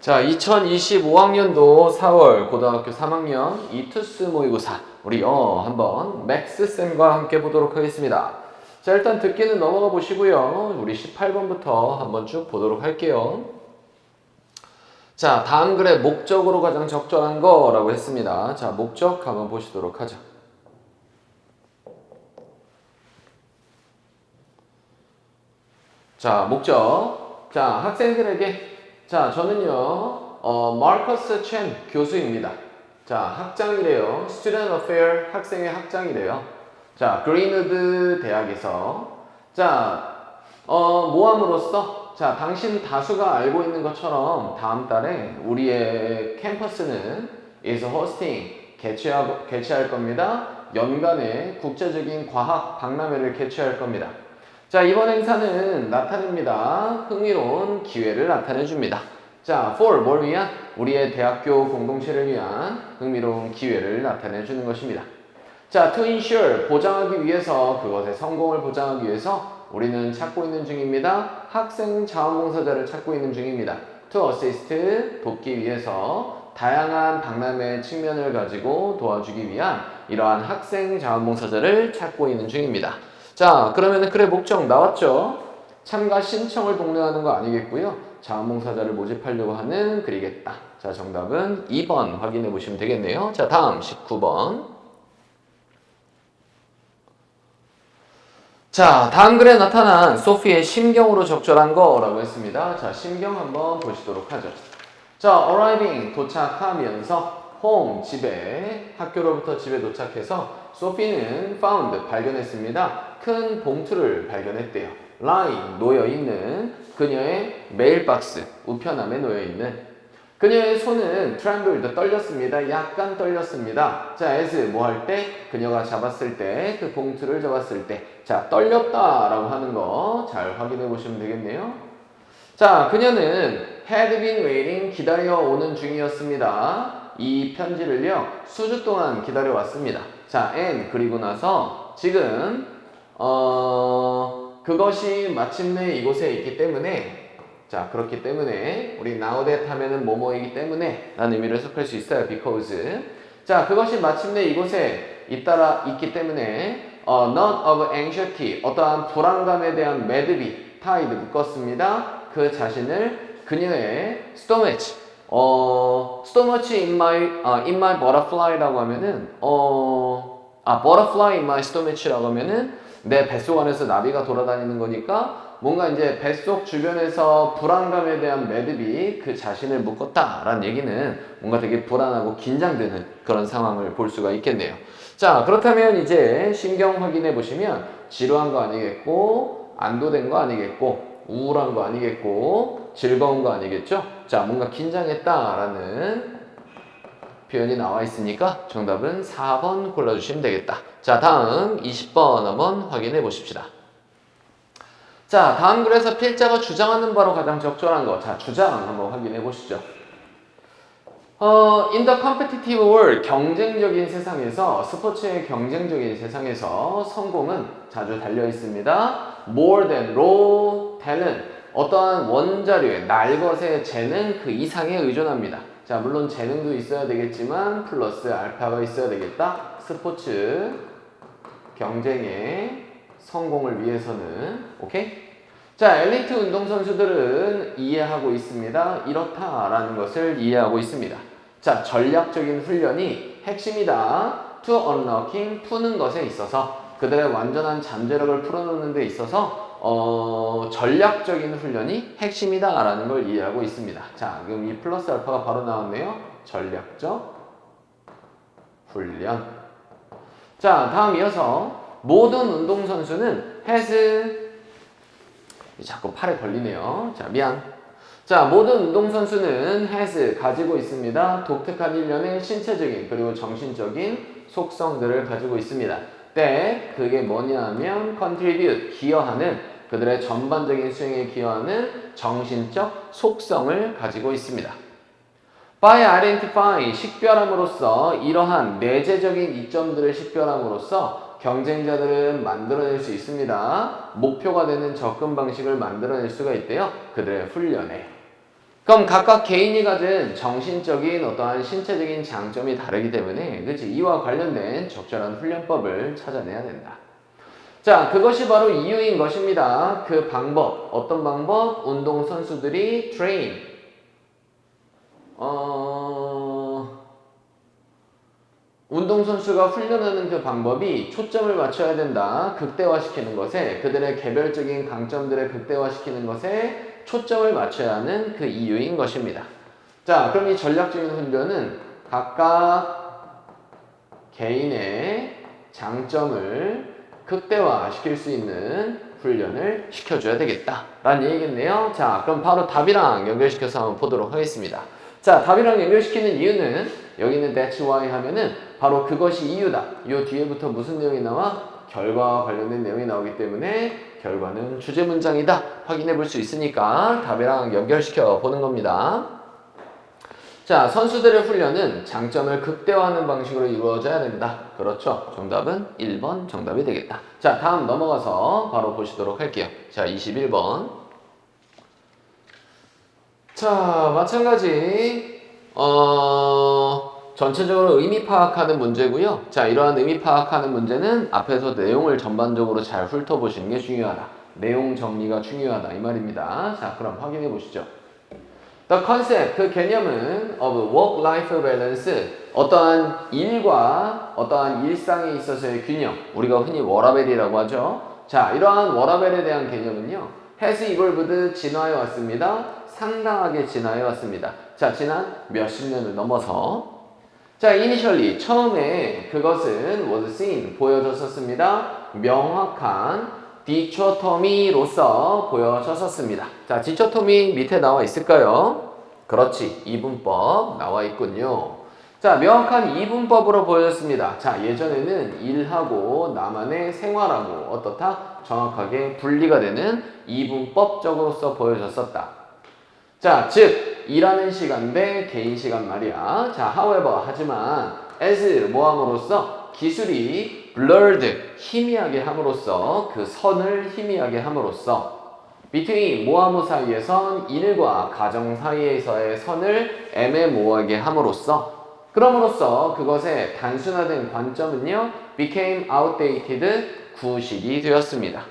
자, 2025학년도 4월 고등학교 3학년 이투스 모의고사 우리 한번 맥스쌤과 함께 보도록 하겠습니다. 자, 일단 듣기는 넘어가 보시고요. 우리 18번부터 한번 쭉 보도록 할게요. 자, 다음 글의 목적으로 가장 적절한 거라고 했습니다. 자, 목적 한번 보시도록 하죠. 자, 목적. 자, 학생들에게 자, 저는요, 마커스 첸 교수입니다. 자, 학장이래요. Student Affair 학생의 학장이래요. 자, 그린우드 대학에서 자, 모함으로써 자, 당신 다수가 알고 있는 것처럼 다음 달에 우리의 캠퍼스는 is hosting 개최할 겁니다. 연간에 국제적인 과학 박람회를 개최할 겁니다. 자, 이번 행사는 나타냅니다. 흥미로운 기회를 나타내 줍니다. 자, for 뭘 위한? 우리의 대학교 공동체를 위한 흥미로운 기회를 나타내 주는 것입니다. 자, to ensure 보장하기 위해서 그것의 성공을 보장하기 위해서 우리는 찾고 있는 중입니다. 학생 자원봉사자를 찾고 있는 중입니다. to assist 돕기 위해서 다양한 박람회 측면을 가지고 도와주기 위한 이러한 학생 자원봉사자를 찾고 있는 중입니다. 자, 그러면은 글의 목적 나왔죠? 참가 신청을 독려하는 거 아니겠고요. 자원봉사자를 모집하려고 하는 글이겠다. 자, 정답은 2번 확인해 보시면 되겠네요. 자, 다음 19번. 자, 다음 글에 나타난 소피의 심경으로 적절한 거라고 했습니다. 자, 심경 한번 보시도록 하죠. 자, arriving 도착하면서 home 집에 학교로부터 집에 도착해서 소피는 found 발견했습니다. 큰 봉투를 발견했대요. lying 놓여있는 그녀의 메일박스 우편함에 놓여있는 그녀의 손은 trembled 떨렸습니다. 약간 떨렸습니다. 자, as 뭐 할 때? 그녀가 잡았을 때, 그 봉투를 잡았을 때. 자, 떨렸다라고 하는 거 잘 확인해 보시면 되겠네요. 자, 그녀는 had been waiting 기다려오는 중이었습니다. 이 편지를요, 수주 동안 기다려왔습니다. 자, and 그리고 나서 지금 그것이 마침내 이곳에 있기 때문에 자, 그렇기 때문에 우리 now that 하면은 뭐뭐이기 때문에 라는 의미를 해석할 수 있어요. because 자, 그것이 마침내 이곳에 있기 때문에 none of anxiety 어떠한 불안감에 대한 매듭이 tied 묶었습니다. 그 자신을 그녀의 stomach stomach in my butterfly라고 하면은 butterfly in my stomach라고 하면은 내 뱃속 안에서 나비가 돌아다니는 거니까 뭔가 이제 뱃속 주변에서 불안감에 대한 매듭이 그 자신을 묶었다라는 얘기는 뭔가 되게 불안하고 긴장되는 그런 상황을 볼 수가 있겠네요. 자, 그렇다면 이제 심경 확인해 보시면 지루한 거 아니겠고 안도된 거 아니겠고 우울한 거 아니겠고 즐거운 거 아니겠죠? 자, 뭔가 긴장했다라는 표현이 나와 있으니까 정답은 4번 골라주시면 되겠다. 자, 다음 20번 한번 확인해 보십시다. 자, 다음 글에서 필자가 주장하는 바로 가장 적절한 거. 자, 주장 한번 확인해 보시죠. In the competitive world, 경쟁적인 세상에서, 스포츠의 경쟁적인 세상에서 성공은 자주 달려 있습니다. More than raw talent, 어떠한 원자료의 날것의 재능 그 이상에 의존합니다. 자, 물론 재능도 있어야 되겠지만 플러스 알파가 있어야 되겠다. 스포츠 경쟁의 성공을 위해서는 오케이? 자, 엘리트 운동선수들은 이해하고 있습니다. 이렇다라는 것을 이해하고 있습니다. 자, 전략적인 훈련이 핵심이다. To unlocking, 푸는 것에 있어서 그들의 완전한 잠재력을 풀어놓는 데 있어서 전략적인 훈련이 핵심이다 라는 걸 이해하고 있습니다. 자, 그럼 이 플러스 알파가 바로 나왔네요. 전략적 훈련. 자, 다음 이어서 모든 운동선수는 has 자꾸 팔에 걸리네요. 자, 미안. 자, 모든 운동선수는 has 가지고 있습니다. 독특한 일련의 신체적인 그리고 정신적인 속성들을 가지고 있습니다. 때 그게 뭐냐 하면 contribute 기여하는 그들의 전반적인 수행에 기여하는 정신적 속성을 가지고 있습니다. by identifying 식별함으로써 이러한 내재적인 이점들을 식별함으로써 경쟁자들은 만들어낼 수 있습니다. 목표가 되는 접근 방식을 만들어낼 수가 있대요. 그들의 훈련에. 그럼 각각 개인이 가진 정신적인 어떠한 신체적인 장점이 다르기 때문에 그렇지 이와 관련된 적절한 훈련법을 찾아내야 된다. 자, 그것이 바로 이유인 것입니다. 그 방법, 어떤 방법? 운동선수들이 train, 운동선수가 훈련하는 그 방법이 초점을 맞춰야 된다. 극대화시키는 것에, 그들의 개별적인 강점들을 극대화시키는 것에 초점을 맞춰야 하는 그 이유인 것입니다. 자, 그럼 이 전략적인 훈련은 각각 개인의 장점을 극대화시킬 수 있는 훈련을 시켜줘야 되겠다 라는 얘기겠네요. 자, 그럼 바로 답이랑 연결시켜서 한번 보도록 하겠습니다. 자, 답이랑 연결시키는 이유는 여기 있는 that's why 하면은 바로 그것이 이유다. 요 뒤에부터 무슨 내용이 나와? 결과와 관련된 내용이 나오기 때문에 결과는 주제 문장이다 확인해 볼 수 있으니까 답이랑 연결시켜 보는 겁니다. 자, 선수들의 훈련은 장점을 극대화하는 방식으로 이루어져야 된다. 그렇죠. 정답은 1번 정답이 되겠다. 자, 다음 넘어가서 바로 보시도록 할게요. 자, 21번. 자, 마찬가지 전체적으로 의미 파악하는 문제고요. 자, 이러한 의미 파악하는 문제는 앞에서 내용을 전반적으로 잘 훑어보시는 게 중요하다. 내용 정리가 중요하다 이 말입니다. 자, 그럼 확인해 보시죠. The concept, 그 개념은 of work-life balance, 어떠한 일과 어떠한 일상에 있어서의 균형, 우리가 흔히 워라밸이라고 하죠. 자, 이러한 워라밸에 대한 개념은요, has evolved, 진화해 왔습니다. 상당하게 진화해 왔습니다. 자, 지난 몇십 년을 넘어서. 자, initially, 처음에 그것은 was seen, 보여졌었습니다. 명확한 디초토미로서 보여졌었습니다. 자, 디초토미 밑에 나와 있을까요? 그렇지, 이분법 나와 있군요. 자, 명확한 이분법으로 보여졌습니다. 자, 예전에는 일하고 나만의 생활하고 어떻다? 정확하게 분리가 되는 이분법적으로서 보여졌었다. 자, 즉 일하는 시간 대 개인 시간 말이야. 자, however, 하지만 as 뭐함으로써 기술이 blurred, 희미하게 함으로써 그 선을 희미하게 함으로써 between 모하무 사이에선 일과 가정 사이에서의 선을 애매모호하게 함으로써 그럼으로써 그것의 단순화된 관점은요 became outdated, 구식이 되었습니다.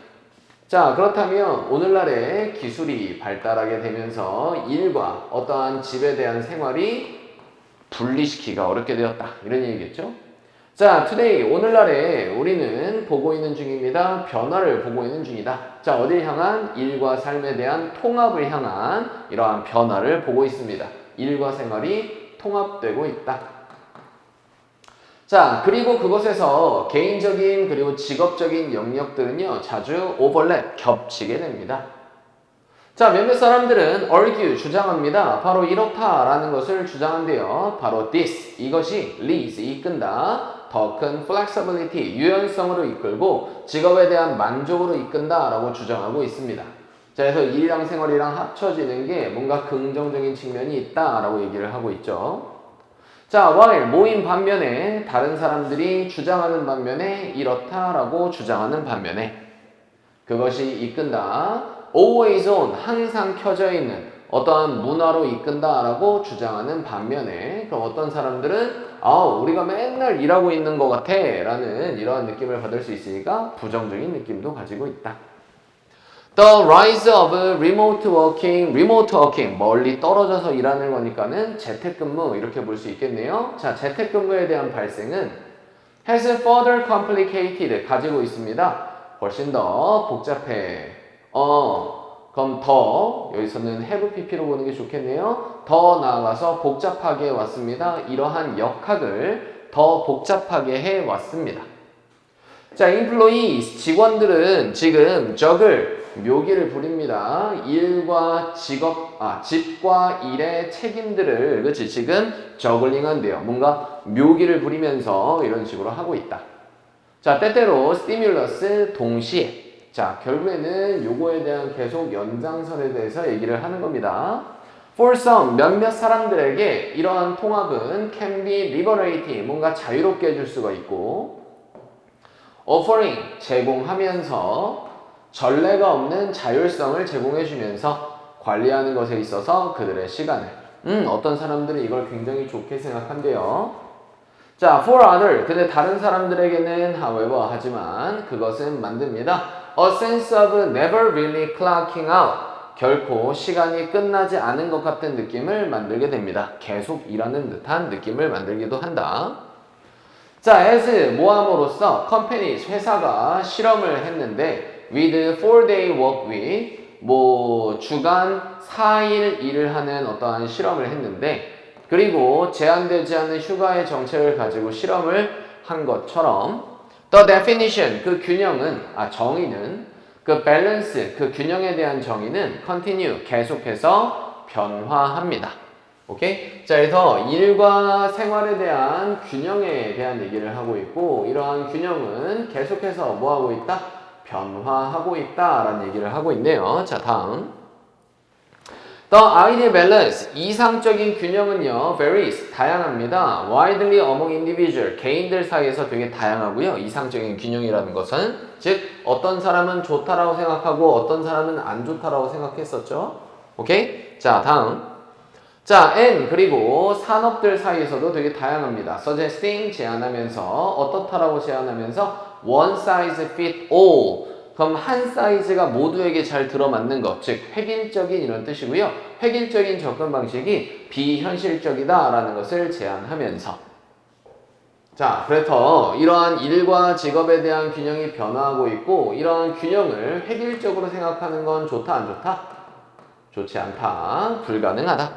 자, 그렇다면 오늘날의 기술이 발달하게 되면서 일과 어떠한 집에 대한 생활이 분리시키기가 어렵게 되었다 이런 얘기겠죠. 자, today, 오늘날에 우리는 보고 있는 중입니다. 변화를 보고 있는 중이다. 자, 어딜 향한? 일과 삶에 대한 통합을 향한 이러한 변화를 보고 있습니다. 일과 생활이 통합되고 있다. 자, 그리고 그것에서 개인적인 그리고 직업적인 영역들은요, 자주 오버랩, 겹치게 됩니다. 자, 몇몇 사람들은 argue, 주장합니다. 바로 이렇다라는 것을 주장한대요. 바로 this, 이것이 leads, 이끈다. 더 큰 flexibility, 유연성으로 이끌고 직업에 대한 만족으로 이끈다라고 주장하고 있습니다. 자, 그래서 일이랑 생활이랑 합쳐지는 게 뭔가 긍정적인 측면이 있다라고 얘기를 하고 있죠. 자, while 모인 반면에 다른 사람들이 주장하는 반면에 이렇다라고 주장하는 반면에 그것이 이끈다. always on, 항상 켜져 있는 어떠한 문화로 이끈다라고 주장하는 반면에 그럼 어떤 사람들은 우리가 맨날 일하고 있는 것 같아 라는 이러한 느낌을 받을 수 있으니까 부정적인 느낌도 가지고 있다. The rise of remote working, 멀리 떨어져서 일하는 거니까는 재택근무 이렇게 볼 수 있겠네요. 자, 재택근무에 대한 발생은 has further complicated, 가지고 있습니다. 훨씬 더 복잡해. 그럼 더, 여기서는 have pp로 보는 게 좋겠네요. 더 나아가서 복잡하게 왔습니다. 이러한 역학을 더 복잡하게 해 왔습니다. 자, employees, 직원들은 지금 juggle, 묘기를 부립니다. 일과 집과 일의 책임들을, 그렇지, 지금 저글링 한대요. 뭔가 묘기를 부리면서 이런 식으로 하고 있다. 자, 때때로 stimulus, 동시에. 자, 결국에는 요거에 대한 계속 연장선에 대해서 얘기를 하는 겁니다. For some, 몇몇 사람들에게 이러한 통합은 can be liberating, 뭔가 자유롭게 해줄 수가 있고 offering, 제공하면서 전례가 없는 자율성을 제공해주면서 관리하는 것에 있어서 그들의 시간을. 어떤 사람들이 이걸 굉장히 좋게 생각한대요. 자, for other. 근데 다른 사람들에게는 however 하지만 그것은 만듭니다. A sense of never really clocking out. 결코 시간이 끝나지 않은 것 같은 느낌을 만들게 됩니다. 계속 일하는 듯한 느낌을 만들기도 한다. 자, as 모함으로써 companies 회사가 실험을 했는데 with 4-day work week 주간 4일 일을 하는 어떠한 실험을 했는데 그리고 제한되지 않은 휴가의 정책을 가지고 실험을 한 것처럼 the definition 그 균형은 정의는 그 balance 그 균형에 대한 정의는 continue 계속해서 변화합니다. 오케이? 자, 그래서 일과 생활에 대한 균형에 대한 얘기를 하고 있고 이러한 균형은 계속해서 뭐 하고 있다? 변화하고 있다라는 얘기를 하고 있네요. 자, 다음. The ideal balance, 이상적인 균형은요, varies, 다양합니다. widely among individual, 개인들 사이에서 되게 다양하고요. 이상적인 균형이라는 것은 즉 어떤 사람은 좋다라고 생각하고 어떤 사람은 안 좋다라고 생각했었죠. 오케이? 자, 다음. 자, and 그리고 산업들 사이에서도 되게 다양합니다. suggesting 제안하면서 어떻다라고 제안하면서 one size fit all. 그럼 한 사이즈가 모두에게 잘 들어맞는 것, 즉 획일적인 이런 뜻이고요. 획일적인 접근 방식이 비현실적이다라는 것을 제안하면서 자, 그래서 이러한 일과 직업에 대한 균형이 변화하고 있고 이러한 균형을 획일적으로 생각하는 건 좋다 안 좋다? 좋지 않다. 불가능하다.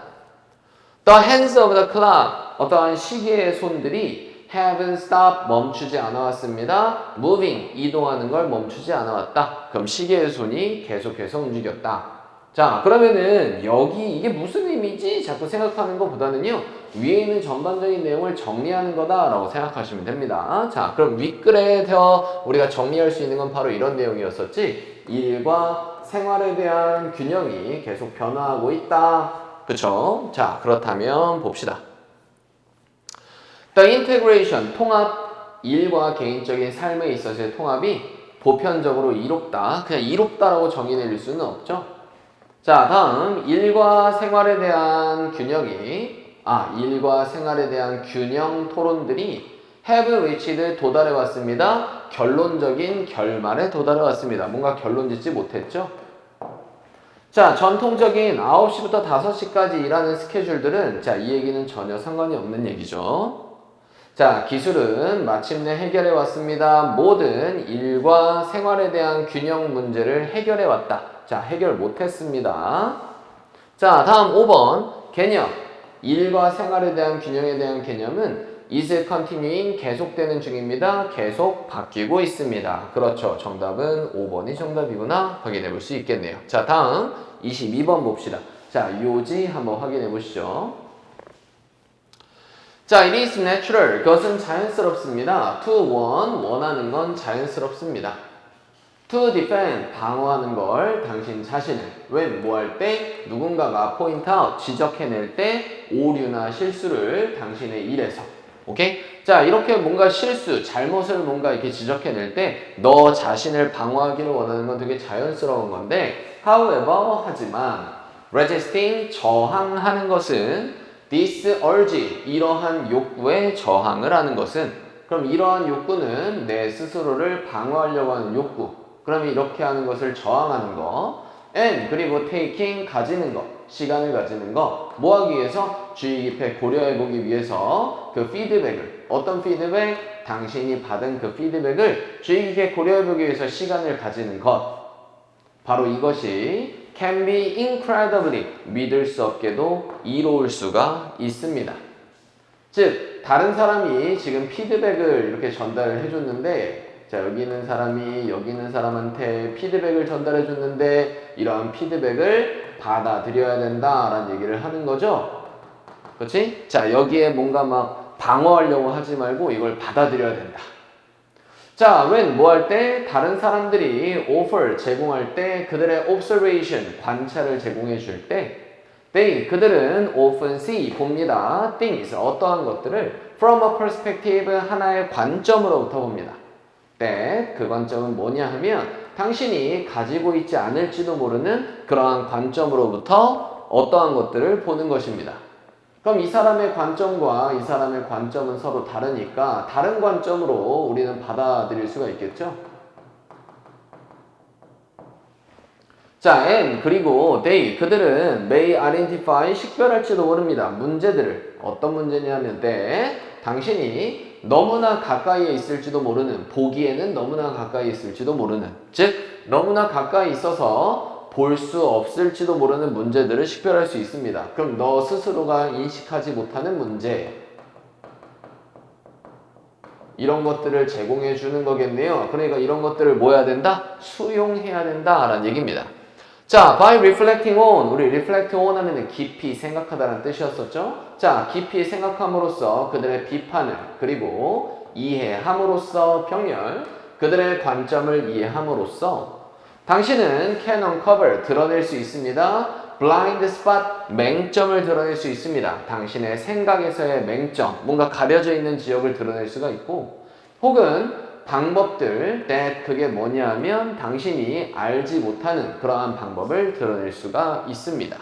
The hands of the clock, 어떠한 시계의 손들이 haven't stopped, 멈추지 않아왔습니다. moving, 이동하는 걸 멈추지 않아왔다. 그럼 시계의 손이 계속해서 움직였다. 자, 그러면은 여기 이게 무슨 의미지? 자꾸 생각하는 것보다는요. 위에 있는 전반적인 내용을 정리하는 거다라고 생각하시면 됩니다. 자, 그럼 윗글에서 우리가 정리할 수 있는 건 바로 이런 내용이었었지. 일과 생활에 대한 균형이 계속 변화하고 있다. 그쵸? 자, 그렇다면 봅시다. The integration, 통합, 일과 개인적인 삶에 있어서의 통합이 보편적으로 이롭다. 그냥 이롭다라고 정의 내릴 수는 없죠. 자, 다음 일과 생활에 대한 일과 생활에 대한 균형 토론들이 have reached 도달해 왔습니다. 결론적인 결말에 도달해 왔습니다. 뭔가 결론 짓지 못했죠? 자, 전통적인 9시부터 5시까지 일하는 스케줄들은 자, 이 얘기는 전혀 상관이 없는 얘기죠. 자, 기술은 마침내 해결해 왔습니다. 모든 일과 생활에 대한 균형 문제를 해결해 왔다. 자, 해결 못했습니다. 자, 다음 5번 개념. 일과 생활에 대한 균형에 대한 개념은 is continuing 계속되는 중입니다. 계속 바뀌고 있습니다. 그렇죠. 정답은 5번이 정답이구나 확인해 볼 수 있겠네요. 자, 다음 22번 봅시다. 자, 요지 한번 확인해 보시죠. 자, it is natural. 그것은 자연스럽습니다. to want, 원하는 건 자연스럽습니다. to defend, 방어하는 걸 당신 자신을 when, 뭐 할 때 누군가가 point out, 지적해낼 때 오류나 실수를 당신의 일에서 오케이? 자, 이렇게 뭔가 실수, 잘못을 뭔가 이렇게 지적해낼 때 너 자신을 방어하기를 원하는 건 되게 자연스러운 건데 however, 하지만 resisting, 저항하는 것은 this urge, 이러한 욕구에 저항을 하는 것은 그럼 이러한 욕구는 내 스스로를 방어하려고 하는 욕구 그러면 이렇게 하는 것을 저항하는 거 and 그리고 taking, 가지는 거 시간을 가지는 거 뭐 하기 위해서? 주의 깊게 고려해보기 위해서 그 피드백을 어떤 피드백? 당신이 받은 그 피드백을 주의 깊게 고려해보기 위해서 시간을 가지는 것 바로 이것이 can be incredibly 믿을 수 없게도 이로울 수가 있습니다. 즉 다른 사람이 지금 피드백을 이렇게 전달을 해줬는데 자 여기 있는 사람이 여기 있는 사람한테 피드백을 전달해 줬는데 이러한 피드백을 받아들여야 된다라는 얘기를 하는 거죠. 그렇지? 자 여기에 뭔가 막 방어하려고 하지 말고 이걸 받아들여야 된다. 자, when 뭐 할 때 다른 사람들이 offer 제공할 때 그들의 observation 관찰을 제공해 줄 때 they 그들은 often see 봅니다. things 어떠한 것들을 from a perspective 하나의 관점으로부터 봅니다. that 그 관점은 뭐냐 하면 당신이 가지고 있지 않을지도 모르는 그러한 관점으로부터 어떠한 것들을 보는 것입니다. 그럼 이 사람의 관점과 이 사람의 관점은 서로 다르니까 다른 관점으로 우리는 받아들일 수가 있겠죠? 자, and 그리고 they 그들은 may identify 식별할지도 모릅니다. 문제들을 어떤 문제냐면 당신이 너무나 가까이에 있을지도 모르는 보기에는 너무나 가까이 있을지도 모르는 즉 너무나 가까이 있어서 볼 수 없을지도 모르는 문제들을 식별할 수 있습니다. 그럼 너 스스로가 인식하지 못하는 문제 이런 것들을 제공해 주는 거겠네요. 그러니까 이런 것들을 뭐 해야 된다? 수용해야 된다라는 얘기입니다. 자, by reflecting on, 우리 reflect on 하면은 깊이 생각하다라는 뜻이었었죠. 자, 깊이 생각함으로써 그들의 비판을 그리고 이해함으로써 병렬, 그들의 관점을 이해함으로써 당신은 can uncover, 드러낼 수 있습니다. blind spot, 맹점을 드러낼 수 있습니다. 당신의 생각에서의 맹점, 뭔가 가려져 있는 지역을 드러낼 수가 있고 혹은 방법들 that 그게 뭐냐 하면 당신이 알지 못하는 그러한 방법을 드러낼 수가 있습니다.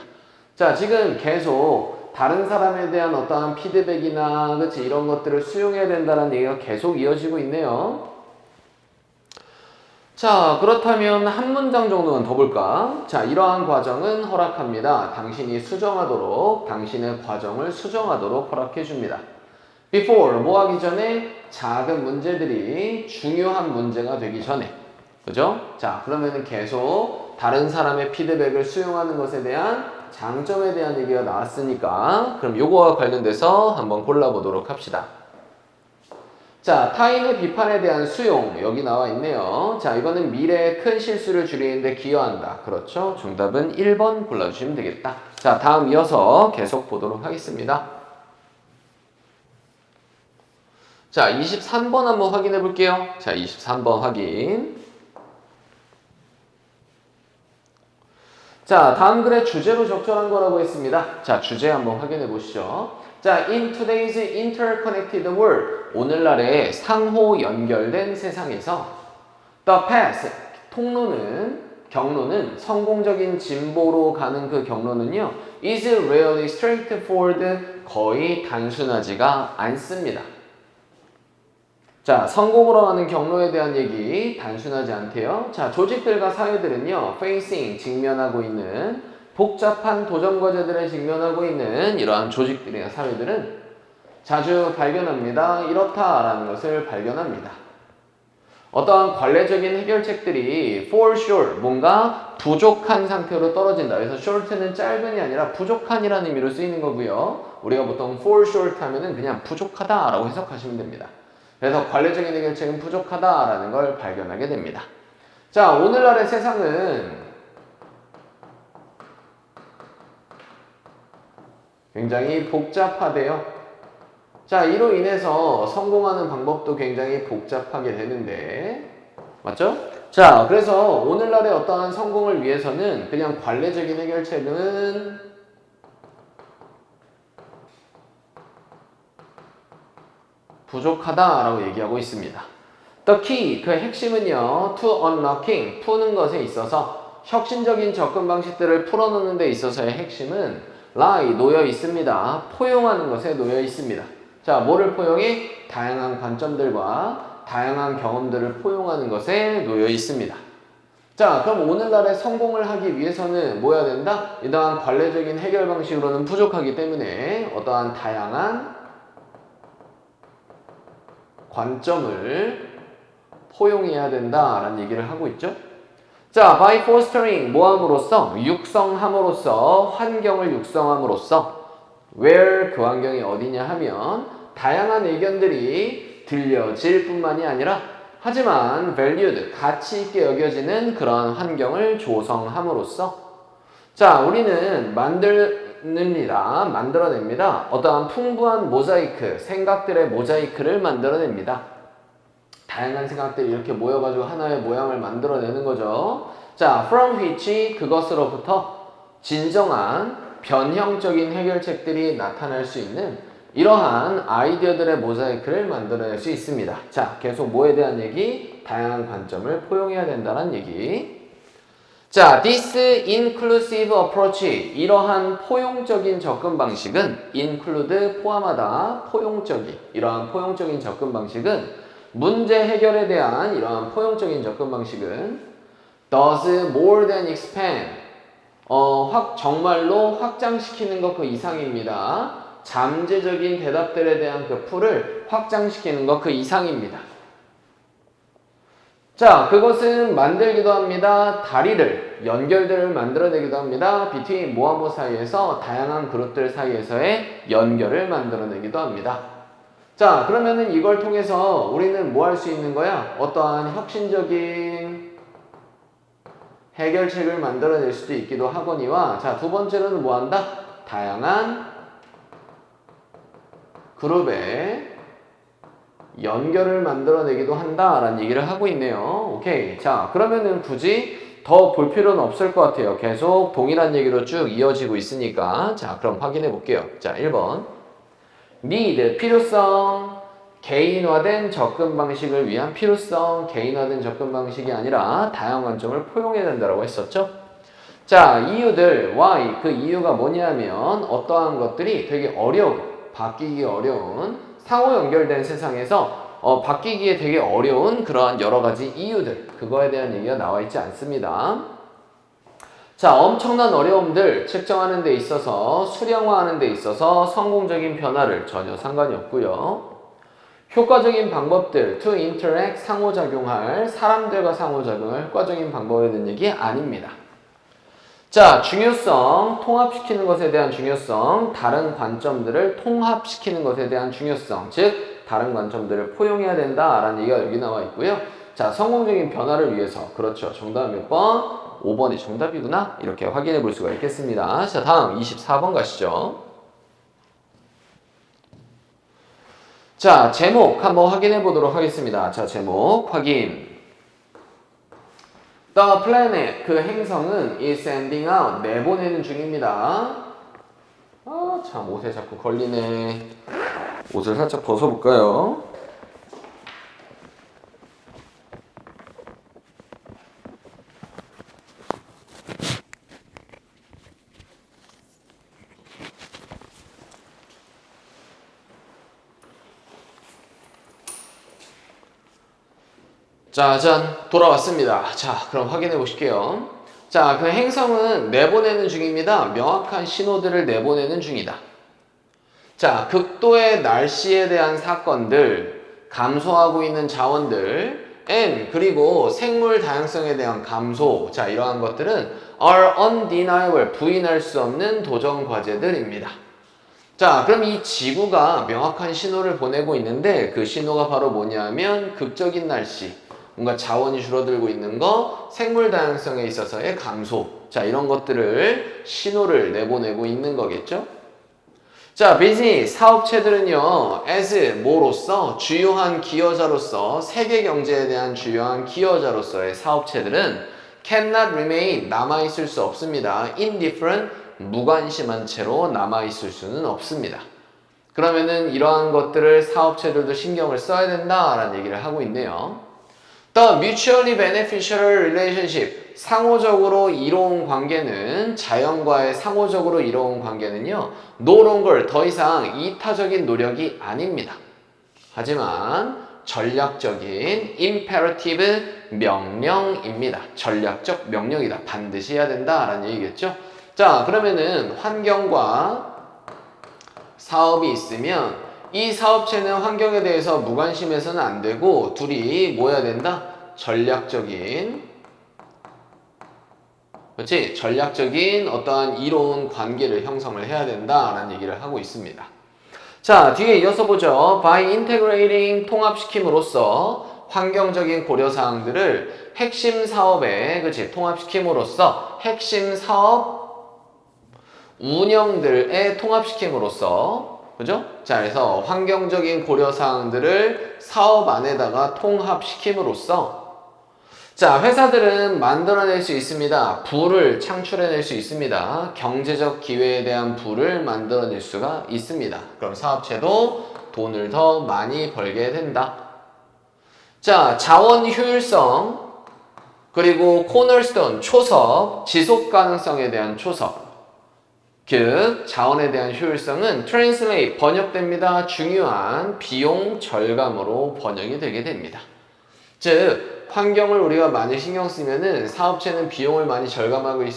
자, 지금 계속 다른 사람에 대한 어떠한 피드백이나 그치 이런 것들을 수용해야 된다는 얘기가 계속 이어지고 있네요. 자, 그렇다면 한 문장 정도는 더 볼까? 자, 이러한 과정은 허락합니다. 당신이 수정하도록 당신의 과정을 수정하도록 허락해 줍니다. before 뭐 하기 전에 작은 문제들이 중요한 문제가 되기 전에 그죠? 자, 그러면은 계속 다른 사람의 피드백을 수용하는 것에 대한 장점에 대한 얘기가 나왔으니까 그럼 요거와 관련돼서 한번 골라보도록 합시다. 자, 타인의 비판에 대한 수용 여기 나와 있네요. 자, 이거는 미래의 큰 실수를 줄이는데 기여한다. 그렇죠? 정답은 1번 골라주시면 되겠다. 자, 다음 이어서 계속 보도록 하겠습니다. 자, 23번 한번 확인해 볼게요. 자, 23번 확인. 자, 다음 글의 주제로 적절한 거라고 했습니다. 자, 주제 한번 확인해 보시죠. 자, in today's interconnected world, 오늘날의 상호 연결된 세상에서 the path, 경로는 성공적인 진보로 가는 그 경로는요 is really straightforward, 거의 단순하지가 않습니다. 자, 성공으로 가는 경로에 대한 얘기 단순하지 않대요. 자, 조직들과 사회들은요 facing, 직면하고 있는 복잡한 도전 과제들에 직면하고 있는 이러한 조직들이나 사회들은 자주 발견합니다. 이렇다라는 것을 발견합니다. 어떠한 관례적인 해결책들이 for sure, 뭔가 부족한 상태로 떨어진다. 그래서 short는 짧은이 아니라 부족한이라는 의미로 쓰이는 거고요. 우리가 보통 for short 하면은 그냥 부족하다라고 해석하시면 됩니다. 그래서 관례적인 해결책은 부족하다라는 걸 발견하게 됩니다. 자, 오늘날의 세상은 굉장히 복잡하대요. 자, 이로 인해서 성공하는 방법도 굉장히 복잡하게 되는데 맞죠? 자, 그래서 오늘날의 어떠한 성공을 위해서는 그냥 관례적인 해결책은 부족하다라고 얘기하고 있습니다. The key, 그 핵심은요 to unlocking, 푸는 것에 있어서 혁신적인 접근 방식들을 풀어놓는 데 있어서의 핵심은 lie, 놓여 있습니다. 포용하는 것에 놓여 있습니다. 자, 뭐를 포용해? 다양한 관점들과 다양한 경험들을 포용하는 것에 놓여 있습니다. 자, 그럼 오늘날의 성공을 하기 위해서는 뭐 해야 된다? 이러한 관례적인 해결 방식으로는 부족하기 때문에 어떠한 다양한 관점을 포용해야 된다라는 얘기를 하고 있죠. 자, by fostering, 뭐함으로써? 육성함으로써, 환경을 육성함으로써 where, 그 환경이 어디냐 하면 다양한 의견들이 들려질 뿐만이 아니라 하지만 valued, 가치 있게 여겨지는 그러한 환경을 조성함으로써 자, 우리는 만들어냅니다. 어떠한 풍부한 모자이크, 생각들의 모자이크를 만들어냅니다. 다양한 생각들이 이렇게 모여가지고 하나의 모양을 만들어내는 거죠. 자, from which, 그것으로부터 진정한 변형적인 해결책들이 나타날 수 있는 이러한 아이디어들의 모자이크를 만들어낼 수 있습니다. 자, 계속 뭐에 대한 얘기? 다양한 관점을 포용해야 된다는 얘기. 자, this inclusive approach. 이러한 포용적인 접근 방식은 include 포함하다, 포용적인. 이러한 포용적인 접근 방식은 문제 해결에 대한 이러한 포용적인 접근 방식은 does more than expand. 정말로 확장시키는 것 그 이상입니다. 잠재적인 대답들에 대한 그 풀을 확장시키는 것 그 이상입니다. 자, 그것은 만들기도 합니다. 다리를, 연결들을 만들어내기도 합니다. between 뭐와 뭐 사이에서 다양한 그룹들 사이에서의 연결을 만들어내기도 합니다. 자, 그러면은 이걸 통해서 우리는 뭐 할 수 있는 거야? 어떠한 혁신적인 해결책을 만들어낼 수도 있기도 하거니와, 자, 두 번째로는 뭐 한다? 다양한 그룹의 연결을 만들어내기도 한다라는 얘기를 하고 있네요. 오케이. 자, 그러면은 굳이 더 볼 필요는 없을 것 같아요. 계속 동일한 얘기로 쭉 이어지고 있으니까. 자, 그럼 확인해 볼게요. 자, 1번. need, 필요성. 개인화된 접근 방식을 위한 필요성. 개인화된 접근 방식이 아니라 다양한 관점을 포용해야 된다고 했었죠. 자, 이유들, why. 그 이유가 뭐냐면 어떠한 것들이 되게 어려운, 바뀌기 어려운, 상호 연결된 세상에서 바뀌기에 되게 어려운 그러한 여러 가지 이유들, 그거에 대한 얘기가 나와 있지 않습니다. 자, 엄청난 어려움들 측정하는 데 있어서, 수량화하는 데 있어서 성공적인 변화를 전혀 상관이 없고요. 효과적인 방법들, to interact, 상호작용할, 사람들과 상호작용할 효과적인 방법에 대한 얘기 아닙니다. 자, 중요성, 통합시키는 것에 대한 중요성, 다른 관점들을 통합시키는 것에 대한 중요성, 즉 다른 관점들을 포용해야 된다라는 얘기가 여기 나와 있고요. 자, 성공적인 변화를 위해서, 그렇죠. 정답은 몇 번? 5번이 정답이구나. 이렇게 확인해 볼 수가 있겠습니다. 자, 다음 24번 가시죠. 자, 제목 한번 확인해 보도록 하겠습니다. 자, 제목 확인. The planet, 그 행성은 is sending out, 내보내는 중입니다. 아, 참 옷에 자꾸 걸리네. 옷을 살짝 벗어볼까요? 짜잔, 돌아왔습니다. 자, 그럼 확인해 보실게요. 자, 그 행성은 내보내는 중입니다. 명확한 신호들을 내보내는 중이다. 자, 극도의 날씨에 대한 사건들, 감소하고 있는 자원들, 그리고 생물 다양성에 대한 감소. 자, 이러한 것들은 are undeniable, 부인할 수 없는 도전 과제들입니다. 자, 그럼 이 지구가 명확한 신호를 보내고 있는데 그 신호가 바로 뭐냐면 극적인 날씨, 뭔가 자원이 줄어들고 있는 거, 생물 다양성에 있어서의 감소. 자, 이런 것들을 신호를 내보내고 있는 거겠죠? 자, 비즈니스, 사업체들은요, as 뭐로서, 주요한 기여자로서, 세계 경제에 대한 주요한 기여자로서의 사업체들은 cannot remain, 남아있을 수 없습니다. indifferent, 무관심한 채로 남아있을 수는 없습니다. 그러면은 이러한 것들을 사업체들도 신경을 써야 된다라는 얘기를 하고 있네요. The mutually beneficial relationship, 상호적으로 이로운 관계는, 자연과의 상호적으로 이로운 관계는요, no longer, 더 이상 이타적인 노력이 아닙니다. 하지만 전략적인 imperative, 명령입니다. 전략적 명령이다. 반드시 해야 된다라는 얘기겠죠. 자, 그러면은 환경과 사업이 있으면 이 사업체는 환경에 대해서 무관심해서는 안 되고 둘이 뭐 해야 된다? 전략적인, 그렇지? 전략적인 어떠한 이로운 관계를 형성을 해야 된다라는 얘기를 하고 있습니다. 자, 뒤에 이어서 보죠. By integrating, 통합시킴으로써 환경적인 고려사항들을 핵심 사업에, 그치? 통합시킴으로써 핵심 사업 운영들에 통합시킴으로써, 그죠? 자, 그래서 환경적인 고려사항들을 사업 안에다가 통합시킴으로써 자, 회사들은 만들어낼 수 있습니다. 부를 창출해낼 수 있습니다. 경제적 기회에 대한 부를 만들어낼 수가 있습니다. 그럼 사업체도 돈을 더 많이 벌게 된다. 자, 자원 효율성, 그리고 코너스톤, 초석, 지속 가능성에 대한 초석. 즉, 자원에 대한 효율성은 translate, 번역됩니다. 중요한 비용 절감으로 번역이 되게 됩니다. 즉, 환경을 우리가 많이 신경 쓰면은 사업체는 비용을 많이 절감할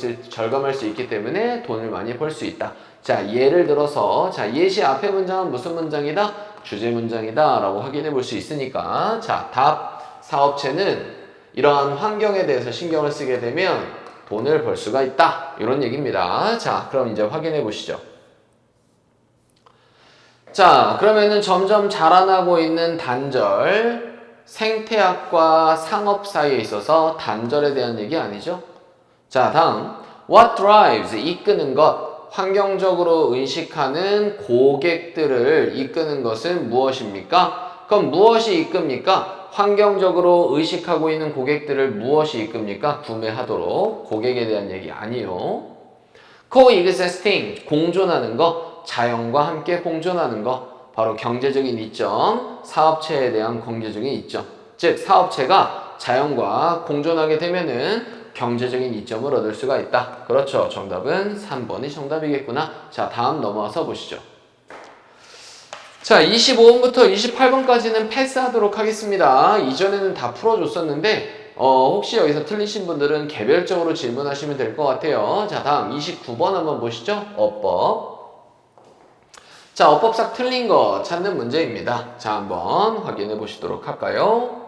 수 있기 때문에 돈을 많이 벌 수 있다. 자, 예를 들어서, 자, 예시 앞에 문장은 무슨 문장이다? 주제 문장이다. 라고 확인해 볼 수 있으니까. 자, 답. 사업체는 이러한 환경에 대해서 신경을 쓰게 되면 돈을 벌 수가 있다. 이런 얘기입니다. 자, 그럼 이제 확인해 보시죠. 자, 그러면은 점점 자라나고 있는 단절. 생태학과 상업 사이에 있어서 단절에 대한 얘기 아니죠? 자, 다음. What drives, 이끄는 것. 환경적으로 의식하는 고객들을 이끄는 것은 무엇입니까? 그럼 무엇이 이끕니까? 환경적으로 의식하고 있는 고객들을 무엇이 이끕니까? 구매하도록. 고객에 대한 얘기 아니요. coexisting, 공존하는 것. 자연과 함께 공존하는 것. 바로 경제적인 이점, 사업체에 대한 경제적인 이점. 즉, 사업체가 자연과 공존하게 되면은 경제적인 이점을 얻을 수가 있다. 그렇죠. 정답은 3번이 정답이겠구나. 자, 다음 넘어와서 보시죠. 자, 25번부터 28번까지는 패스하도록 하겠습니다. 이전에는 다 풀어줬었는데 혹시 여기서 틀리신 분들은 개별적으로 질문하시면 될 것 같아요. 자, 다음 29번 한번 보시죠. 어법. 자, 어법상 틀린 거 찾는 문제입니다. 자, 한번 확인해 보시도록 할까요?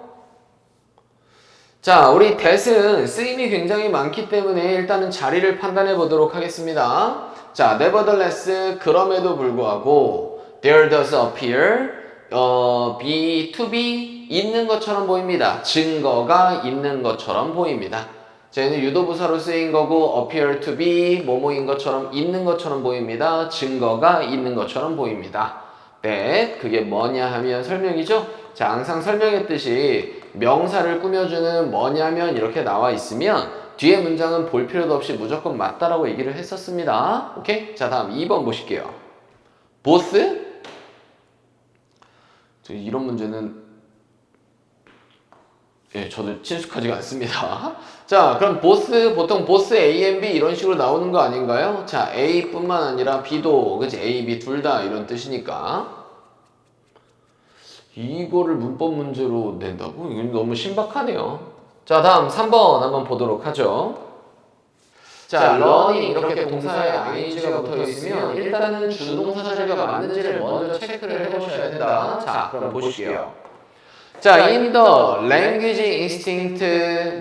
자, 우리 that은 쓰임이 굉장히 많기 때문에 일단은 자리를 판단해 보도록 하겠습니다. 자, nevertheless, 그럼에도 불구하고 there does appear, be, to be, 있는 것처럼 보입니다. 증거가 있는 것처럼 보입니다. 쟤는 유도부사로 쓰인 거고 appear to be, 뭐뭐인 것처럼 있는 것처럼 보입니다. 증거가 있는 것처럼 보입니다. that, 그게 뭐냐 하면 설명이죠? 자, 항상 설명했듯이 명사를 꾸며주는 뭐냐면 이렇게 나와 있으면 뒤에 문장은 볼 필요도 없이 무조건 맞다라고 얘기를 했었습니다. 오케이? 자, 다음 2번 보실게요. both? 이런 문제는 저도 친숙하지가 않습니다. 자, 그럼 보통 보스 A and B 이런 식으로 나오는 거 아닌가요? 자, A뿐만 아니라 B도, 그치? A, B 둘 다 이런 뜻이니까. 이거를 문법 문제로 낸다고? 이건 너무 신박하네요. 자, 다음 3번 한번 보도록 하죠. 자, learning 이렇게 동사에 ing가 붙어 있으면 일단은 주동사 자리가 맞는지를 먼저 체크를 해보셔야 된다. 자, 그럼 보실게요. 자, in the language instinct,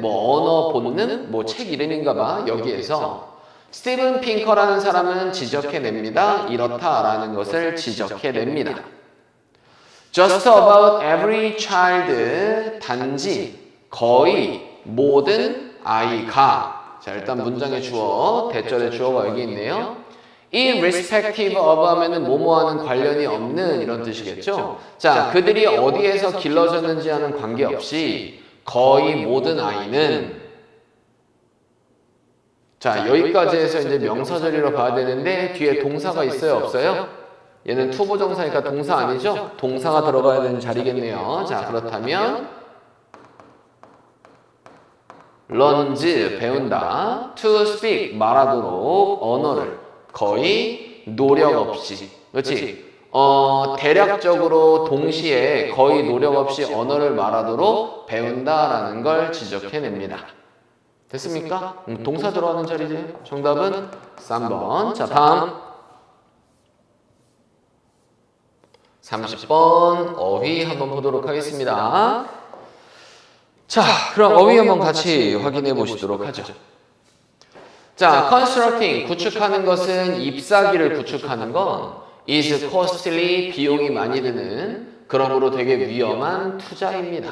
언어 본능, 책 이름인가봐. 여기에서 스티븐 핑커라는 사람은 지적해냅니다. 이렇다라는 것을 지적해냅니다. Just about every child, 단지, 거의, 모든 아이가. 자, 일단 문장의 주어, 대절의 주어가 여기 있네요. irrespective of 하면은 뭐뭐하는 관련이 없는 이런 뜻이겠죠. 자, 그들이 어디에서 길러졌는지 하는 관계없이 거의 모든 아이는, 자, 여기까지 해서 이제 명사절이로 봐야 되는데 뒤에 동사가 있어요, 없어요? 얘는 투부정사니까 동사 아니죠? 동사가 들어가야 되는 자리겠네요. 자, 그렇다면 learns, 배운다. to speak, 말하도록 언어를 거의 노력 없이. 그렇지? 대략적으로 동시에 거의 노력 없이 언어를 말하도록 배운다라는 걸 지적해냅니다. 됐습니까? 동사 들어가는 자리죠. 정답은 3번. 자, 다음 30번 어휘 한번 보도록 하겠습니다. 자, 그럼 어휘 한번 같이 확인해 보시도록 하죠. 자, constructing, 구축하는 것은 잎사귀를 구축하는 건 is costly, 비용이 많이 드는, 그러므로 되게 위험한 투자입니다.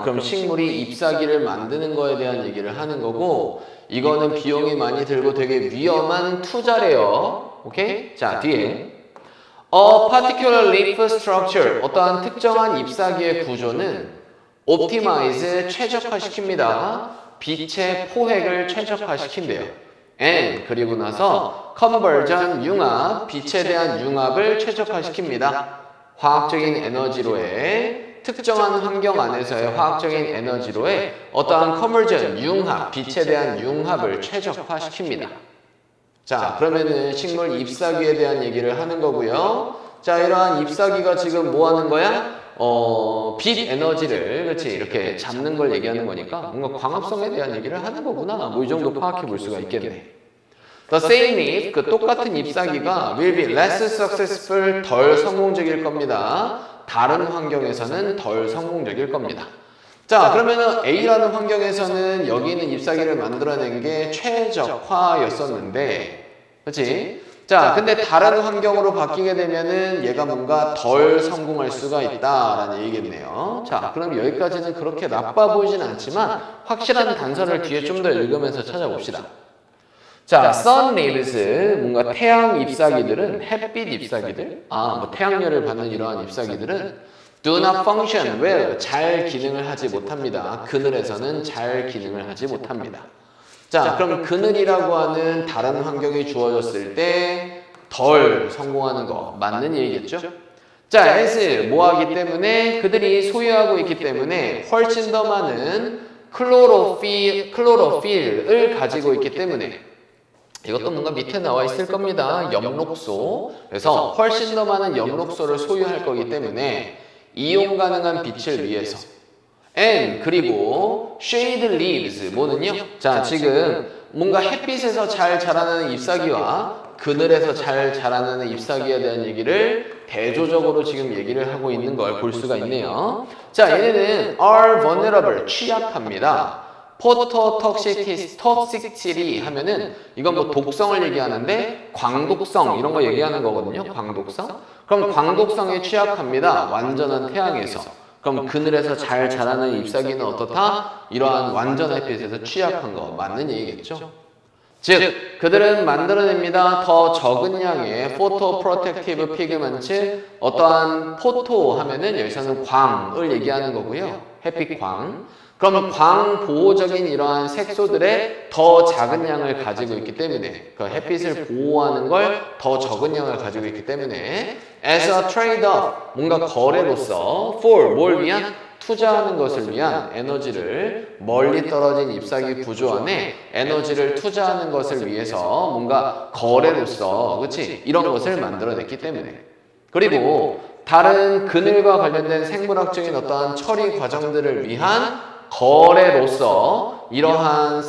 그럼 식물이 ip사귀를 만드는 거에 대한 얘기를 하는 거고, 이거는 비용이 많이 들고 되게 위험한 투자래요. 오케이? 자, 뒤에 A particular leaf structure, 어떠한 특정한 잎사귀의 구조는 optimize 최적화시킵니다. 빛의 포획을 최적화시킨대요. and 그리고 나서 conversion 융합, 빛에 대한 융합을 최적화시킵니다. 화학적인 에너지로의 특정한 환경 안에서의 화학적인 에너지로의 어떠한 conversion 융합, 빛에 대한 융합을 최적화시킵니다. 자, 그러면은 식물 잎사귀에 대한 얘기를 하는 거고요. 자, 이러한 잎사귀가 지금 뭐 하는 거야? 빛 에너지를, 그렇지, 이렇게 잡는 걸 얘기하는 거니까 뭔가 광합성에 대한 얘기를 하는 거구나. 뭐 이 정도 파악해 볼 수가 있겠네. The same leaf, 그 똑같은 잎사귀가 will be less successful, 덜 성공적일 겁니다. 다른 환경에서는 덜 성공적일 겁니다. 자, 그러면은 A라는 환경에서는 여기 있는 잎사귀를 만들어낸 게 최적화였었는데, 그렇지? 자, 근데 다른 환경으로 바뀌게 되면은 얘가 뭔가 덜 성공할 수가 있다라는 얘기겠네요. 자, 그럼 여기까지는 그렇게 나빠 보이진 않지만 확실한 단서를 뒤에 좀 더 읽으면서 찾아봅시다. 자, sun leaves, 뭔가 태양 잎사귀들은, 햇빛 잎사귀들, 뭐 태양열을 받는 이러한 잎사귀들은 do not function well, 잘 기능을 하지 못합니다. 그늘에서는 잘 기능을 하지 못합니다. 자, 그럼 그늘이라고 하는 다른 환경이 주어졌을 때 덜 성공하는 거 맞는 얘기겠죠? 자, as 뭐하기 때문에 그들이 소유하고 있기 때문에 훨씬 더 많은 클로로필을 가지고 있기 때문에 이것도 뭔가 밑에 나와 있을 겁니다. 엽록소. 그래서 훨씬 더 많은 엽록소를 소유할 거기 때문에 이용 가능한 빛을 위해서 and 그리고 shade leaves 뭐는요? 자, 지금 뭔가 햇빛에서 잘 자라나는 잎사귀와 그늘에서 잘 자라나는 잎사귀에 대한 얘기를 대조적으로 지금 얘기를 하고 있는 걸 볼 수가 있네요. 자, 얘네는 are vulnerable, 취약합니다. phototoxicity 하면은 이건 뭐 독성을 얘기하는데 광독성 이런 거 얘기하는 거거든요. 광독성. 그럼 광독성에 취약합니다. 완전한 태양에서. 그럼 그늘에서 잘 자라는 잎사귀는 어떻다? 이러한 완전 햇빛에서 취약한 거 맞는 얘기겠죠? 즉, 그들은 만들어냅니다. 더 적은 양의 photo protective pigment, 어떠한 포토 하면은 여기서는 광을 얘기하는 거고요. 햇빛 광. 그럼 광 보호적인 이러한 색소들의 더 작은 양을 가지고 있기 때문에 그 햇빛을 보호하는 걸 더 적은 양을 가지고 있기 때문에 as a trade-off, 뭔가 거래로서 for, 뭘 위한? 투자하는 것을 위한 에너지를 멀리 떨어진 잎사귀 구조 안에 에너지를 투자하는 것을 위해서 뭔가 거래로서, 그렇지? 이런 것을 만들어냈기 때문에. 그리고 다른 그늘과 관련된 생물학적인 어떠한 처리 과정들을 위한 거래로서 이러한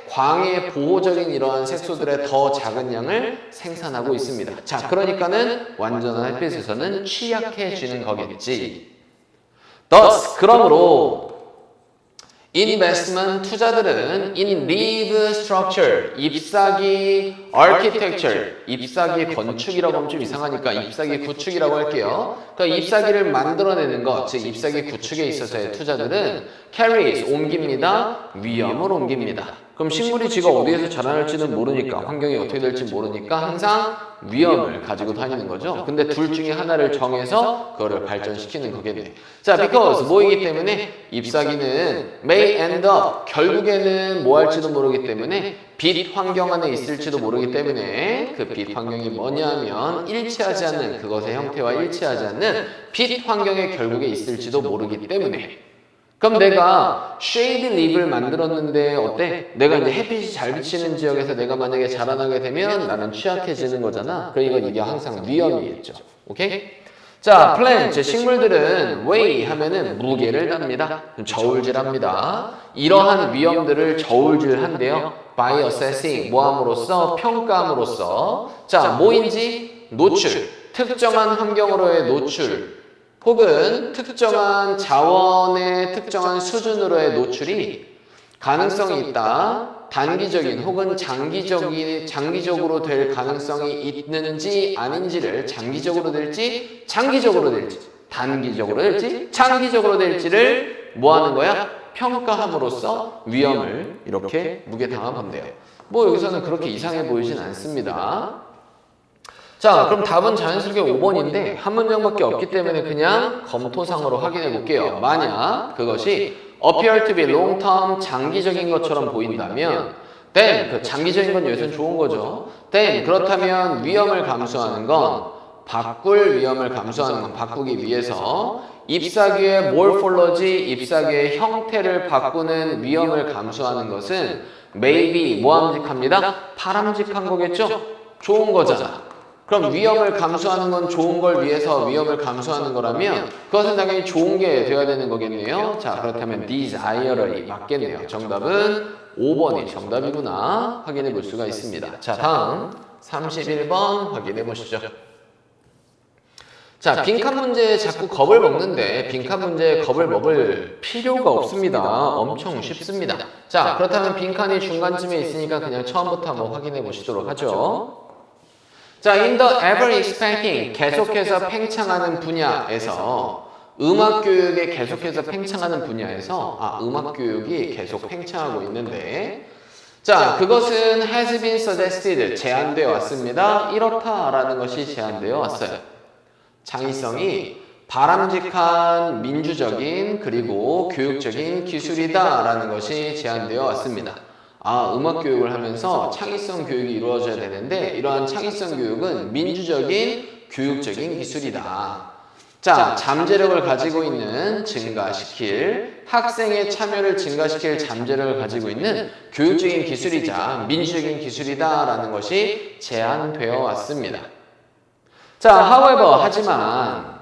광의 보호적인 이러한 색소들의 더 작은 양을 생산하고 있습니다. 자, 그러니까는 완전한 햇빛에서는 취약해지는 거겠지. Thus, 그러므로 investment 투자들은 in leaf structure, 잎사귀 architecture, 잎사귀 건축이라고 하면 좀 이상하니까 잎사귀 구축이라고 할게요. 그러니까 잎사귀를 만들어내는 것, 즉 잎사귀 구축에 있어서의 투자들은 carries, 옮깁니다. 위험을 옮깁니다. 그럼 식물이 지가 어디에서 자라날지는 모르니까, 환경이 어떻게 될지 모르니까 항상 위험을 가지고 다니는 거죠. 근데 둘 중에 하나를 정해서 그거를 발전시키는 거겠네. 자, because 뭐이기 때문에 잎사귀는 may end up, 결국에는 뭐 할지도 모르기 때문에 빛 환경 안에 있을지도 모르기 때문에 그 빛 환경이 뭐냐면 일치하지 않는, 그것의 형태와 일치하지 않는 빛 환경에 결국에 있을지도 모르기 때문에. 그럼 내가 shade leaf를 만들었는데 어때? 내가 이제 햇빛이 잘 비치는 지역에서 내가 만약에 자라나게 되면 나는 취약해지는 거잖아. 그러니까 이게 항상 위험이겠죠. 오케이? 자, plant, 식물들은 weigh 하면은 무게를 답니다. 저울질합니다. 이러한 위험들을 저울질한대요. by assessing, 뭐함으로써? 평가함으로써. 자, 뭐인지? 노출, 특정한 환경으로의 노출, 혹은 특정한 자원의 특정한 수준으로의 노출이 가능성이 있다. 단기적인 혹은 장기적으로 될 가능성이 있는지 아닌지를 장기적으로 될지 장기적으로 될지 단기적으로 될지 장기적으로 될지를 뭐 하는 거야? 평가함으로써 위험을 이렇게 무게당하면 돼요. 뭐 여기서는 그렇게 이상해 보이진 않습니다. 자, 그럼 답은 자연스럽게 5번인데 한 문장밖에 없기 때문에 그냥 검토상으로 확인해 볼게요. 만약 그것이 appear to be long term, 장기적인 것처럼 보인다면 then, 그 장기적인 건 여기서는 좋은 거죠. then, 그렇다면 위험을 감수하는 건 바꿀 위험을 감수하는 건 바꾸기 위해서 ip사귀의 morphology, ip사귀의 형태를 바꾸는 위험을 감수하는 것은 maybe 모함직합니다. 바람직한 거겠죠? 좋은 거잖아. 그럼 위험을 감수하는 건 좋은 걸 위해서 위험을 감수하는 거라면 그것은 당연히 좋은 게 되어야 되는 거겠네요. 자, 그렇다면 desirely 맞겠네요. 정답은 5번이 정답이구나 확인해 볼 수가 있습니다. 자, 다음 31번 확인해 보시죠. 자, 빈칸 문제에 자꾸 겁을 먹는데 빈칸 문제에 겁을 먹을 필요가 없습니다. 엄청 쉽습니다. 자, 그렇다면 빈칸이 중간쯤에 있으니까 그냥 처음부터 한번 확인해 보시도록 하죠. 자, in the ever expanding, 계속해서 팽창하는 분야에서 음악교육에 계속해서 팽창하는 분야에서 음악교육이 계속 팽창하고 있는데 자, 그것은 has been suggested, 제안되어 왔습니다. 이렇다라는 것이 제안되어 왔어요. 창의성이 바람직한 민주적인 그리고 교육적인 기술이다라는 것이 제안되어 왔습니다. 음악 교육을 하면서 창의성 교육이 이루어져야 되는데 이러한 창의성 교육은 민주적인 교육적인 기술이다. 자, 잠재력을 가지고 있는 증가시킬 학생의 참여를 증가시킬 잠재력을 가지고 있는 교육적인 기술이자 민주적인 기술이다라는 것이 제안되어 왔습니다. 자, however, 하지만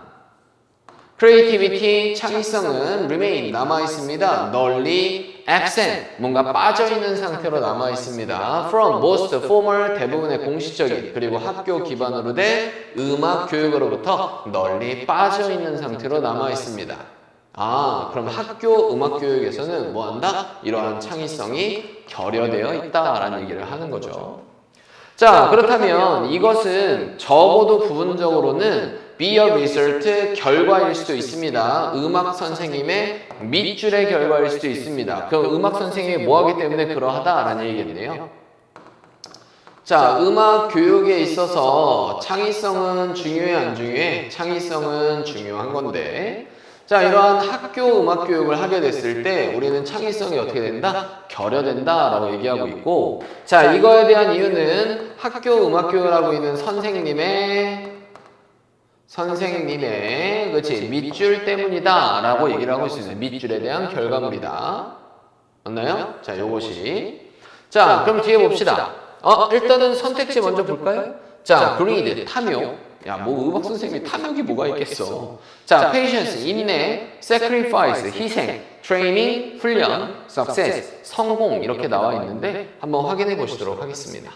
creativity, 창의성은 remain, 남아있습니다. 널리 absent, 뭔가 빠져있는 상태로 남아있습니다. from most formal, 대부분의 공식적인, 그리고 학교 기반으로 된 음악 교육으로부터 널리 빠져있는 상태로 남아있습니다. 그럼 학교 음악 교육에서는 뭐한다? 이러한 창의성이 결여되어 있다라는 얘기를 하는 거죠. 자, 그렇다면 이것은 적어도 부분적으로는 be a result, 결과일 수도 있습니다. 음악 선생님의 밑줄의 결과일 수도 있습니다. 그럼 음악 선생님이 뭐 하기 때문에 그러하다라는 얘기겠네요. 자, 음악 교육에 있어서 창의성은 중요해 안 중요해? 창의성은 중요한 건데 자, 이러한 학교 음악 교육을 하게 됐을 때 우리는 창의성이 어떻게 된다? 결여된다 라고 얘기하고 있고 자, 이거에 대한 이유는 학교 음악 교육을 하고 있는 선생님의 그렇지 밑줄 때문이다 라고 얘기를 하고 있습니다. 밑줄에 대한 결과물이다. 맞나요? 자, 요것이 자, 그럼 뒤에 봅시다. 일단은 선택지 먼저 볼까요? 자, greed, 탐욕. 야, 뭐 음악 선생님이 탐욕이 뭐가 있겠어. 자, patience, 인내, sacrifice, 희생, training, 훈련, success, 성공 이렇게 나와 있는데 한번 확인해 보시도록 하겠습니다.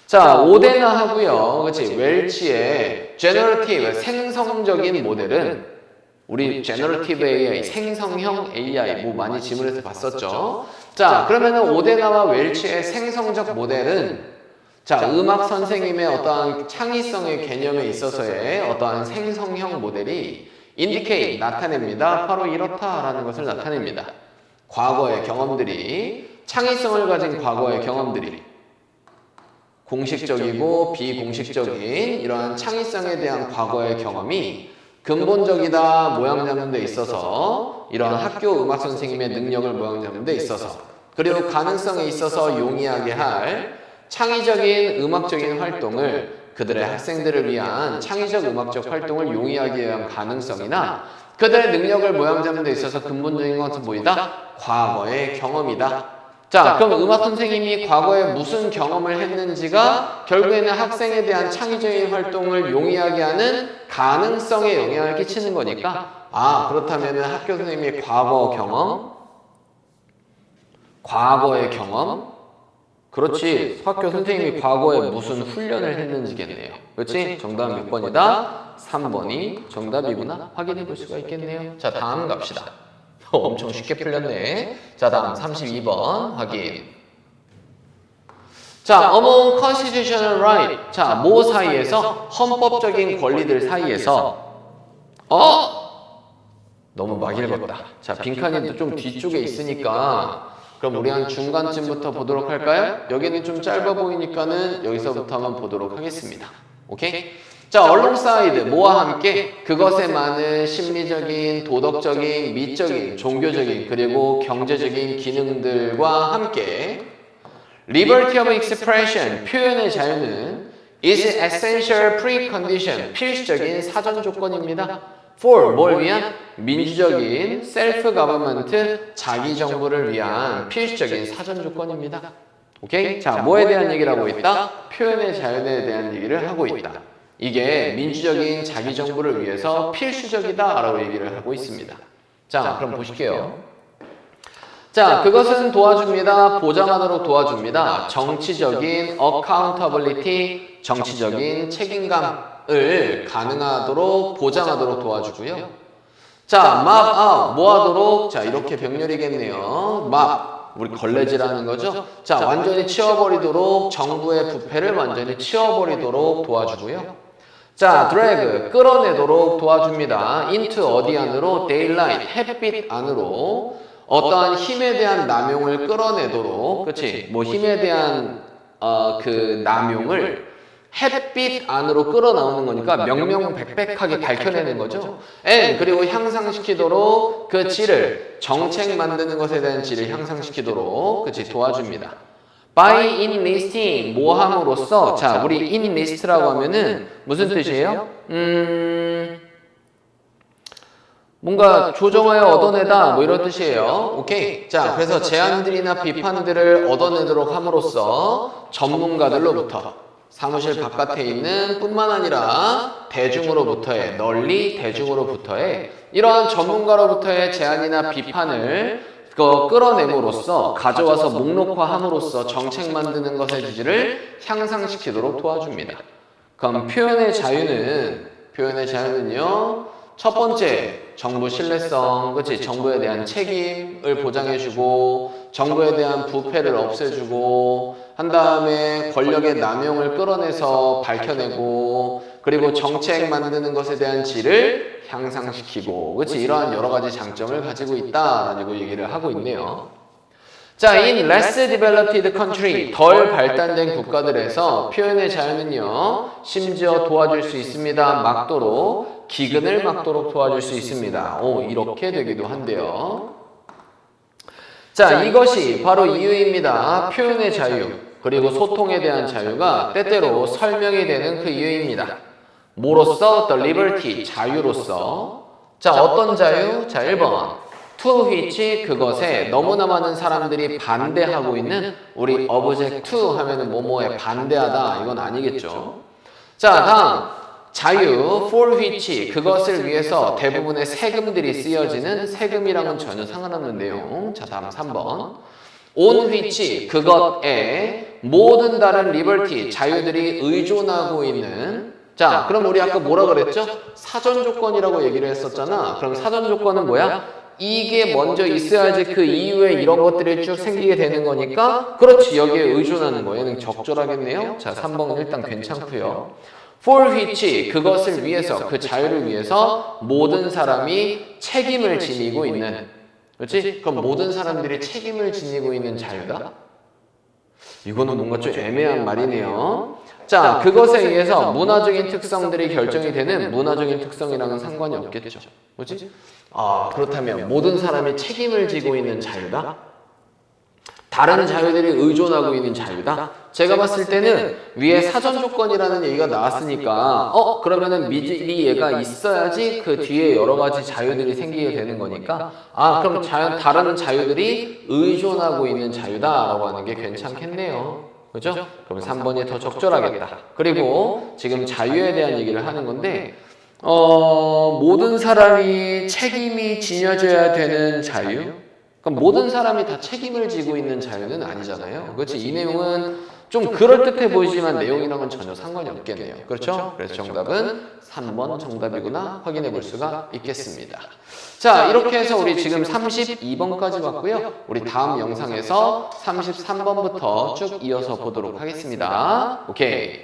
자, 오데나 하고요. 그렇지. 웰치의 generative, 생성적인 모델은 우리 generative AI, 생성형 AI 뭐 많이 지문에서 봤었죠. 자, 그러면은 오데나와 웰치의 생성적 모델은 자, 음악 선생님의 어떠한 창의성의 개념에 있어서의 어떠한 생성형 모델이 indicate, 나타냅니다. 바로 이렇다라는 것을 나타냅니다. 과거의 경험들이, 창의성을 가진 과거의 경험들이 공식적이고 비공식적인 이러한 창의성에 대한 과거의 경험이 근본적이다 모양 잡는 데 있어서 이러한 학교 음악 선생님의 능력을 모양 잡는 데 있어서 그리고 가능성에 있어서 용이하게 할 창의적인 음악적인 활동을 그들의 학생들을 위한 창의적 음악적 활동을 용이하게 위한 가능성이나 그들의 능력을 모양 잡는 데 있어서 근본적인 것은 뭐이다? 과거의 경험이다. 자, 그럼 음악 선생님이 과거에 무슨 경험을 했는지가 결국에는 학생에 대한 창의적인 활동을 용이하게 하는 가능성에 영향을 끼치는 거니까 그렇다면 학교 선생님의 과거의 경험 그렇지. 학교 선생님이 과거에 무슨 훈련을 했는지겠네요. 그렇지? 정답 몇 번이다? 3번이 정답이구나. 확인해 볼 수가 있겠네요. 자, 다음 갑시다. 엄청 쉽게 풀렸네. 자, 다음 32번 확인. 자, among constitutional right. 자, 뭐 사이에서? 헌법적인 권리들 사이에서 너무 막 읽었다. 자, 빈칸이 좀 뒤쪽에 있으니까 그럼 우리 한 중간쯤부터 보도록 할까요? 여기는 좀 짧아 보이니까는 여기서부터 한번 보도록 하겠습니다. 오케이? 자, alongside 뭐와 함께 그것에 많은 심리적인, 도덕적인, 미적인, 종교적인, 그리고 경제적인 기능들과 함께 liberty of expression, 표현의 자유는 is essential precondition, 필수적인 사전 조건입니다. for, 뭘 위한? 민주적인 self-government, 자기정부를 위한 필수적인 사전 조건입니다. 오케이? 자, 뭐에 대한 얘기를 하고 있다? 표현의 자유에 대한 얘기를 하고 있다. 이게 민주적인 자기정부를 위해서 필수적이다 라고 얘기를 하고 있습니다. 자, 그럼 보실게요. 자, 그것은 도와줍니다. 보장하도록 도와줍니다. 정치적인 accountability, 정치적인 책임감을 가능하도록 보장하도록 도와주고요. 자, map out, 뭐 하도록? 자, 이렇게 병렬이겠네요. map, 우리 걸레질하는 거죠. 자, 완전히 치워버리도록, 정부의 부패를 완전히 치워버리도록 도와주고요. 자, drag, 끌어내도록 도와줍니다. into 어디 안으로? daylight, 햇빛 안으로 어떠한 힘에 대한 남용을 끌어내도록, 그치? 뭐 힘에 대한 그 남용을 햇빛 안으로 끌어나오는 거니까 명명백백하게 밝혀내는 거죠. and 그리고 향상시키도록 그 질을, 정책 만드는 것에 대한 질을 향상시키도록, 그치? 도와줍니다. by enlisting, 뭐 함으로써. 자, 우리 enlist라고 하면은 무슨 뜻이에요? 뭔가 조정하여 얻어내다, 뭐 이런 뜻이에요. 오케이. 자, 그래서 제안들이나 비판들을 얻어내도록 함으로써 전문가들로부터, 사무실 바깥에 있는 뿐만 아니라 대중으로부터의, 널리 대중으로부터의 이러한 전문가로부터의 제안이나 비판을 끌어내므로써, 가져와서 목록화함으로써 정책 만드는 것의 지지를 향상시키도록 도와줍니다. 그럼 표현의 자유는요, 첫 번째, 정부 신뢰성, 그치? 정부에 대한 책임을 보장해주고, 정부에 대한 부패를 없애주고, 한 다음에 권력의 남용을 끌어내서 밝혀내고, 그리고 정책 만드는 것에 대한 질을 향상시키고, 그치? 이러한 여러 가지 장점을 가지고 있다라고 얘기를 하고 있네요. 자, in less developed country, 덜 발달된 국가들에서 표현의 자유는요, 심지어 도와줄 수 있습니다. 막도록, 기근을 막도록 도와줄 수 있습니다. 오, 이렇게 되기도 한데요. 자, 이것이 바로 이유입니다. 표현의 자유, 그리고 소통에 대한 자유가 때때로 설명이 되는 그 이유입니다. 뭐로써? The liberty, 자유로서. 자, 어떤 자유? 자, 1번. to which, 그것에 너무나 많은 사람들이 반대하고 있는, 우리 object to 하면은 뭐뭐에 반대하다, 이건 아니겠죠. 자, 다음. 자유, for which, 그것을 위해서 대부분의 세금들이 쓰여지는, 세금이랑은 전혀 상관없는 내용. 자, 다음 3번. on which, 그것에 모든 다른 liberty, 자유들이 의존하고 있는. 자, 그럼 우리 아까 뭐라 그랬죠? 사전 조건이라고 얘기를 했었잖아. 그럼 사전 조건은 뭐야? 이게 먼저 있어야지 그 이후에 이런 것들이 쭉 생기게 되는 거니까, 그렇지, 여기에 의존하는 거. 얘는 적절하겠네요. 자, 3번은 일단 괜찮고요. for which, 그것을 위해서, 그 자유를 위해서 모든 사람이 책임을 지니고 있는. 그렇지? 그럼 모든 사람들이 책임을 지니고 있는 자유다? 이거는 뭔가 좀 애매한 말이네요. 자, 그것에 의해서 문화적인 특성들이 결정이 되는, 문화적인 특성이랑은 상관이 없겠죠. 뭐지? 아, 그렇다면 모든 사람이 책임을 지고 있는 자유다? 다른 자유들이 의존하고 있는 자유다? 제가 봤을 때는 위에 사전 조건이라는 얘기가 나왔으니까 그러면은 미리 얘가 있어야지 그 뒤에 여러 가지 자유들이 생기게 되는 거니까, 아, 그럼 다른 자유들이 의존하고 있는 자유다라고 하는 게 괜찮겠네요. 그죠? 그럼 3번이 더 적절하겠다. 그리고 지금 자유에 대한 얘기를 하는 건데, 모든 사람이 책임이 지녀져야 되는 자유? 그럼 모든 사람이 다 책임을 지고 있는 자유는 아니잖아요. 그렇지? 이 내용은 좀 그럴듯해 보이지만 내용이랑은 전혀 상관이 없겠네요. 그렇죠? 그래서 정답은 3번 정답이구나 확인해 볼 수가 있겠습니다. 자, 이렇게 해서 우리 지금 32번까지 왔고요. 우리 다음 영상에서 33번부터 쭉 이어서 보도록 하겠습니다. 오케이.